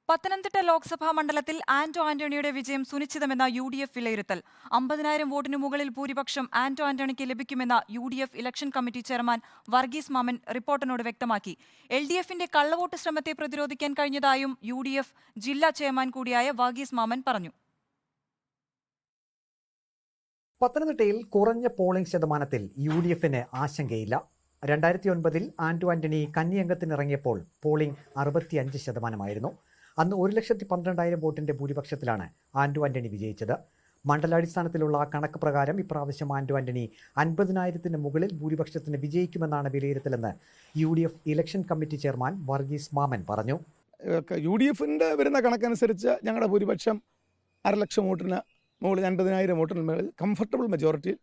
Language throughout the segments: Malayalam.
പത്തനംതിട്ട ലോക്സഭാ മണ്ഡലത്തിൽ ആന്റോ ആന്റണിയുടെ വിജയം സുനിശ്ചിതമെന്ന UDF വിലയിരുത്തൽ. 50,000 വോട്ടിന് മുകളിൽ ഭൂരിപക്ഷം ആന്റോ ആന്റണിക്ക് ലഭിക്കുമെന്ന UDF election committee chairman Varghese മാമൻ റിപ്പോർട്ടറിനോട് വ്യക്തമാക്കി. LDFന്റെ കള്ളവോട്ട് ശ്രമത്തെ പ്രതിരോധിക്കാൻ കഴിഞ്ഞതായും UDF ജില്ലാ ചെയർമാൻ കൂടിയായ വർഗീസ് മാമൻ പറഞ്ഞു. പത്തനംതിട്ടയിൽ കുറഞ്ഞ പോളിംഗ് ശതമാനത്തിൽ UDFന് ആശങ്കയില്ല. 2009-ൽ ആന്റോ ആന്റണി കന്നിയംഗത്തിനിറങ്ങിയപ്പോൾ പോളിംഗ് 65%. അന്ന് 1,12,000 വോട്ടിന്റെ ഭൂരിപക്ഷത്തിലാണ് ആന്റോ ആന്റണി വിജയിച്ചത്. മണ്ഡലാടിസ്ഥാനത്തിലുള്ള കണക്ക് പ്രകാരം ഇപ്രാവശ്യം ആന്റോ ആന്റണി 50,000-ന് മുകളിൽ ഭൂരിപക്ഷത്തിന് വിജയിക്കുമെന്നാണ് വിലയിരുത്തലെന്ന് UDF election committee chairman Varghese മാമൻ പറഞ്ഞു. UDFന്റെ വരുന്ന കണക്കനുസരിച്ച് ഞങ്ങളുടെ ഭൂരിപക്ഷം 1,00,000 വോട്ടിന് മുകളിൽ 50,000 വോട്ടിന് മുകളിൽ കംഫർട്ടബിൾ മെജോറിറ്റിയിൽ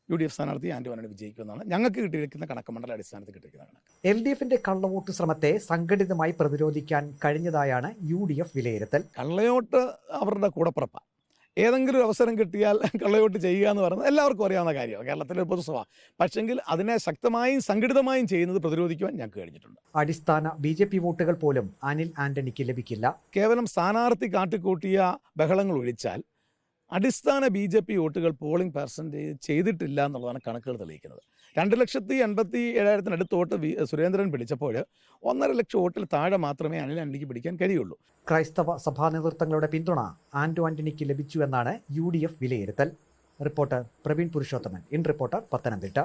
UDF സ്ഥാനാർത്ഥി ആന്റോ ആന്റണി വിജയിക്കുമെന്നാണ് ഞങ്ങൾക്ക് കിട്ടിയിരിക്കുന്ന കണക്ക്, മണ്ഡലാടിസ്ഥാനത്തിൽ കിട്ടിയിരിക്കുന്ന കണക്ക്. LDFന്റെ കള്ളവോട്ട് ശ്രമത്തെ സംഘടിതമായി പ്രതിരോധിക്കാൻ കഴിഞ്ഞതായാണ് UDF വിലയിരുത്തൽ. കള്ളവോട്ട് അവരുടെ കൂടപ്പുറപ്പാണ്. ഏതെങ്കിലും ഒരു അവസരം കിട്ടിയാൽ കള്ളവോട്ട് ചെയ്യുക എന്ന് പറയുന്നത് എല്ലാവർക്കും അറിയാവുന്ന കാര്യമാണ്, കേരളത്തിലെ പൊതുസഭ. പക്ഷെങ്കിൽ അതിനെ ശക്തമായും സംഘടിതമായും ചെയ്യുന്നത് പ്രതിരോധിക്കുവാൻ ഞങ്ങൾക്ക് കഴിഞ്ഞിട്ടുണ്ട്. അടിസ്ഥാന BJP വോട്ടുകൾ പോലും അനിൽ ആന്റണിക്ക് ലഭിക്കില്ല. കേവലം സ്ഥാനാർത്ഥി കാട്ടിക്കൂട്ടിയ ബഹളങ്ങൾ ഒഴിച്ചാൽ അടിസ്ഥാന BJP വോട്ടുകൾ പോളിംഗ് പെർസെൻറ്റേജ് ചെയ്തിട്ടില്ല എന്നുള്ളതാണ് കണക്കുകൾ തെളിയിക്കുന്നത്. 2,87,000 വോട്ട് സുരേന്ദ്രൻ പിടിച്ചപ്പോൾ 1,50,000 വോട്ടിൽ താഴെ മാത്രമേ അനിൽ ആന്റണിക്ക് പിടിക്കാൻ കഴിയുള്ളൂ. ക്രൈസ്തവ സഭാ നേതൃത്വങ്ങളുടെ പിന്തുണ ആന്റോ ആന്റണിക്ക് ലഭിച്ചുവെന്നാണ് UDF വിലയിരുത്തൽ. Reporter Praveen Purushothaman, in reporter, Pathanamthitta.